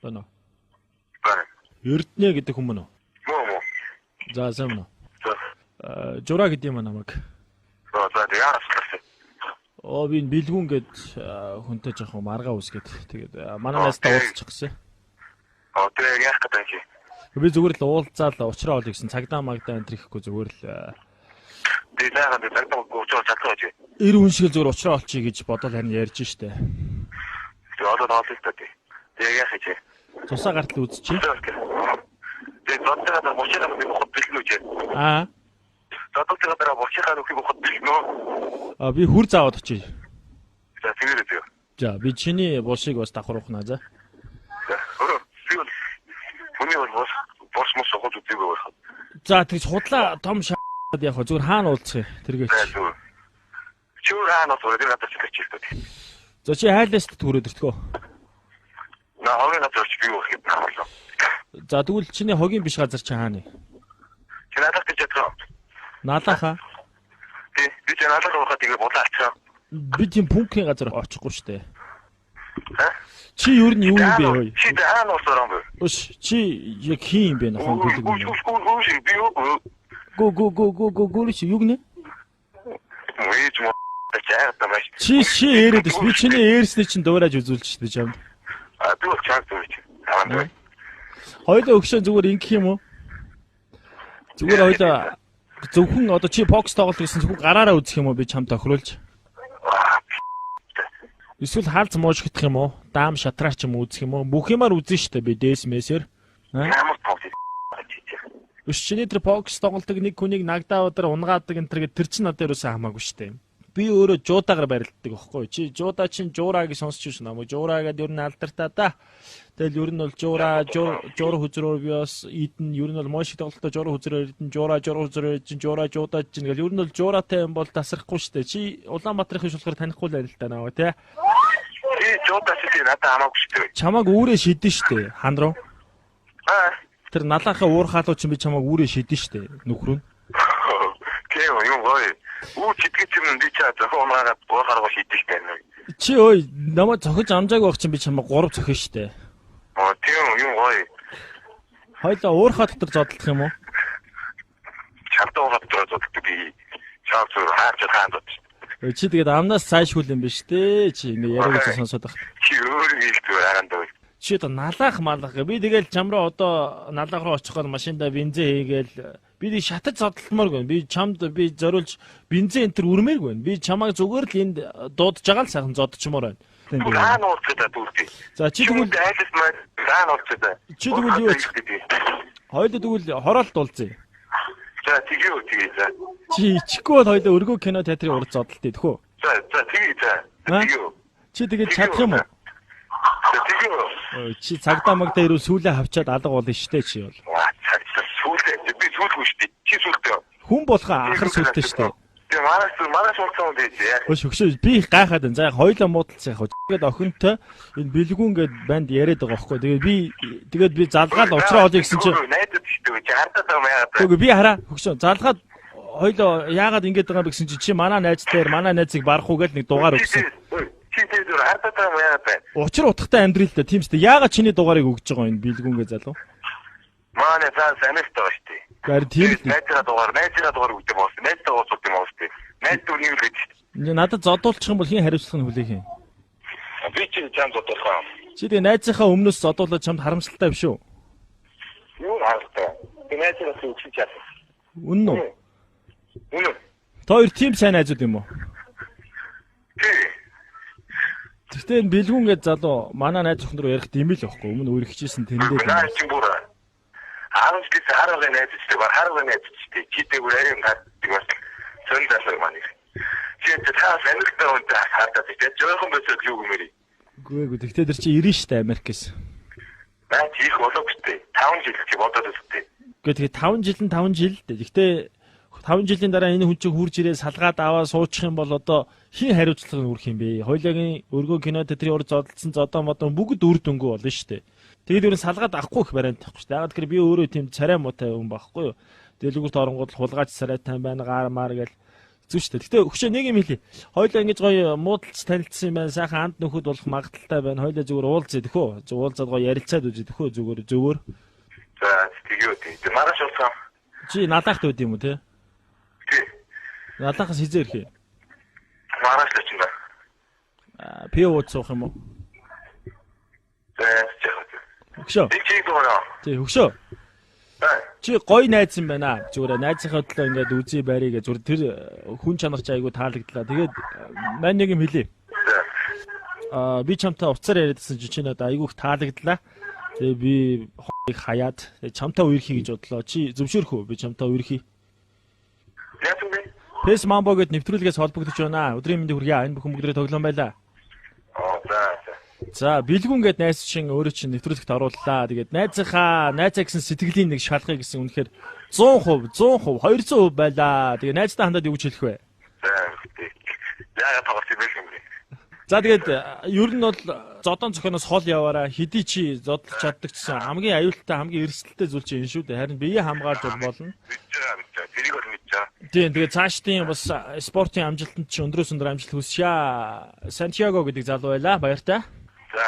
Байна. Байна. Эрдэнэ гэдэг хүмүүс үү? Муу. За сайн байна. За. Жура гэдэг юм намайг. За яарч. Би бэлгүүн гэд хүнтэй жоохон маргаа үсгээд тэгээд манай найзтай уулзчих гэсэн. Тэгээ яах гэдэг чи? Би зүгээр л уулзаал уучраа олё гэсэн цагдаа магдаа энэ ихгүй зүгээр л би наагаад цагдаа уучраа чадлаа чи. 90 хүн шиг зүгээр уучраа олчих гэж бодоод харин ярьж штэ. Тэгээ одоо наалж таа. Тэгээ яах чи? Тусаа гартал үзчихье. Тэгээ зодтойгоо мөчөөд би бохот бэлгэнүү чи. Зодтойгоо мөчөөд нүхий бохот бэлгэнүү. Би хүр заавад очие. За тэгээрээ зөө. За би чиний булшиг бас давхруулна за. Хүний бос мос сохож үзээгүй байх. За тэгж худлаа том шаад яг зүгээр хаана уулзах юм тэргээч. Чүр хаана суугаад гадаа чигч хэлдэг. За чи хайлааст түрээд иртгөө. Хогийн газар чи бий болох юм байна. За тэгвэл чиний хогийн биш газар чи хаана? Чи надад гэж ядгаа. Наалаха. Би чи надад уухад тэгээ булаалцсан. Би тийм пунктийн газар очихгүй штэ. Чи юу нь юу юм бэ хөөе? Чи хаана уусараа бэ? Өш чи яг хин юм бэ нөхөн гэдэг юм. Би юу? Го чи юу гэнэ? Мөйч мо чагаа тамаш. Чи яриад биш. Би чиний eerсний чинь дуурайж үзүүлж штэ чамд. Тэгвэл чаг дүүч. Аваа. Хоёулаа өгшөө зүгээр ингэх юм уу? Зүгээр хоёулаа зөвхөн одоо чи бокс тоглолт гэсэн зөвхөн гараараа үзэх юм уу би чамд тохируулж? Эсвэл хаалц мууж хитэх юм уу? Даам шатраа ч юм үзэх юм уу? Бүх юмар үзэн штэ би дээс месэр. Чиний тэр бокс тоглолтог нэг хүнийг нагдаа өдөр унгаадаг энэ тэр чин надад юусэн хамаагүй штэ. Би өөрөө жуудаагаар барилддаг байхгүй. Чи жуудаа чин жуураа гэж сонсч юусэн намайг. Жуураа гэдэг ер нь алдартай да. Тэгэл ер нь бол жуура хүзрөөр би бас идэн ер нь бол мошиг тоглолтоо жуура хүзрөөр идэн жуура хүзрөөр идэн жуура жуудаа чин гэл ер нь бол жуураатай юм бол тасрахгүй штэ. Чи Улаанбаатарын шулхаар танихгүй л байл л та наваа тий. Жуудаа чи надад хамаагүй штэ. Чамааг үүрээ шидэн штэ. Хан руу. Тэр налаахаа уурхаалуу чи би чамааг үүрээ шидэн штэ. Нөхрөө. Кэё юм гой. Уу читгэж юм би чаа зохиомаагаад уурхааргаа шидэн штэ. Чи ой намайг зохиж амжааг байх чинь би чамайг 3 зохино штэ. Тийм юм гой. Хоёлаа уурхаа дотор зодлох юм уу? Чамтай уурхаа дотор зодлох би чаа зүр хаач хаандад. Чи тэгээд амнаас цаашгүй юм биш дээ. Чи ингээ яриаг сонсоод байх. Чи өөрөө хэлдэг хаандаа. Чи одоо налаах малах гэ. Би тэгэл чам руу одоо налаах руу очих гол машинда бензин хийгээл би шатаж зодлолмоор гэн. Би чамд би зориулж бензин энтер үрмээргүй байна. Би чамайг зүгээр л энд дуудаж байгаа л сайхан зодчмоор байна. Хаана уулздаг дүүртэй. За чи тэгвэл хаана уулздаг. Чи тэгвэл юу ч хоёул тэгвэл хороолт уулзъя. За тэгээ за. Чи ичихгүй бол хоёул өргөө кино театрын урд зодолтой тэхүү. За тэгээ за. Тэгээ. Чи тэгээд чадах юм уу? Тэгээ. Чи цагдаа магдаа ирвэл сүүлээ хавчаад алга болно штэ чи бол. Сүүлээ би сүүлгүй штэ. Чи сүүлтэй. Хүн болохоо ахар сүүлтэй штэ. Тэгээ манаас уулзсан юм дээ. Өш хөшөө би гайхаад байна. За хоёулаа муудалцсан яг. Тэгээд охинтой энэ бэлгүүн гэд банд яриад байгаа байхгүй. Тэгээд би залгаад уучраа олё гэсэн чинь найдад штэ. Чи хардаад байгаа юм яагаад. Тэгвэл би хараа хөшөө залгаад хоёулаа яагаад ингэж байгаа юм бэ гэсэн чи манай найз дээр манай найзыг барах уу гэж нэг дугаар өгсөн. Чи тэр хардаад байгаа юм яагаад. Учир утгатай амьдрал дээр тийм ч яагаад чиний дугаарыг өгж байгаа юм бэлгүүнгээ залуу. Манай цаас амигтай ба штэ. Гэр тийм л найзгаа дугаар өгдөг боос. Найзгаа уулздаг юм боос. Найз дүрнийг л гэж. Надад зодуулчих юм бол хин хариуцлах нь хүлээх юм. Би чи чам зодуулах юм. Чи тэгээ найзынхаа өмнөөс зодуулаад чамд харамсалтай биш үү? Юу харамсалтай? Би найзгаа чи чад. Үнэн үү? Үнэн. Хоёр тийм сайн найзууд юм уу? Тэгтээ энэ бэлгүүн гэж залуу манай найз охин руу ярих димэл байхгүй. Өмнө өөр хичээсэн тэндээ. Наа чи бүр. Харамсалтай хараагаа найзчтэй бар хараагаа найзчтэй. Чи дээр арийн гаддаг бас зөндөөсөө маань. Чи цаас Америкт өнтэй хардаад тийм жоохон босоод юу гэмээр. Гүээгүү тэгтээ тэр чи ирэн штэ Америкээс. Наа чи их боловчтой. 5 жил чи бодоод өстэй. Гэхдээ 5 жил нь 5 жил дээ. Гэхдээ 5 жилийн дараа энэ хүн чинь хурж ирээ салгаад аваа суучих юм бол одоо хин хариуцлага нь үрэх юм бэ? Хоёулагийн өргөө кино театрын урд зодолцсон зодоо модон бүгд үр дүнгүй болно шүү дээ. Тэгээд ер нь салгаад авахгүй их бариад тахгүй шүү дээ. Ягаад гэхээр би өөрөө тийм царай муутай хүн байхгүй юу. Дэлгүүрт оронгууд хулгайч царайтай байна, гаар маар гэл Зүг шүү дээ. Гэтэ өгшөө нэг юм хэлье. Хоёулаа ингэж гоё муудалж танилцсан юм байна. Сайхан анд нөхөд болох магадaltaй байна. Хоёулаа зүгээр уулзъя тэхүү. Уулзаад гоё ярилцаад үзье тэхүү зүгээр. За тэгээ үү. Тэг маргааш уулзаа. Чи налахт байд юм уу те? Тий. Налахаас хизээ ирэх юм. Маргааш л чинь байна. Би ууцсах юм уу? За яах вэ? Өгшөө. Чи дуурай. Тий, өгшөө. Чи гоё найз юм байна. Зүгээр найзынхаа төлөө ингээд үзье байрыг зүгээр тэр хүн чанар чи айгу таалагдлаа. Тэгээд мань нэг юм хэлье. Би чамтай уцаар яриадсан чи надад айгу их таалагдлаа. Тэгээ би хаяад чамтай үерхий гэж бодлоо. Чи зөвшөөрөх үү? Би чамтай үерхий. Яах вэ? Пэс мамбо гэд нэвтрүүлгээс холбогдож байна. Өдрийн мэндийг хүргье. Энэ бүхэн бүгдээ тоглоом байлаа. За. За, бэлгүүн гэд найз шин өөрөө чинь нэвтрүүлэгт орууллаа. Тэгээд найзаа гэсэн сэтгэлийн нэг шалгахыг гэсэн үнэхээр 100%, 200% байлаа. Тэгээд найзтай хандаад юу гэж хэлэх вэ? Яагаад тоглох юм бэ? За тэгээд ер нь бол зодон зохиноос хол яваараа хэдий чи зодолж чаддаг гэсэн хамгийн аюултай, хамгийн эрсдэлтэй зүйл чинь энэ шүү дээ. Харин биеэ хамгаалж болно. Тэрийг бол мэдчихэе. Тийм, тэгээд цаашдын бас спортын амжилтанд чи өндрөөс өндөр амжилт хүсье. Сантьяго гэдэг залуу байлаа. Баяртай. За.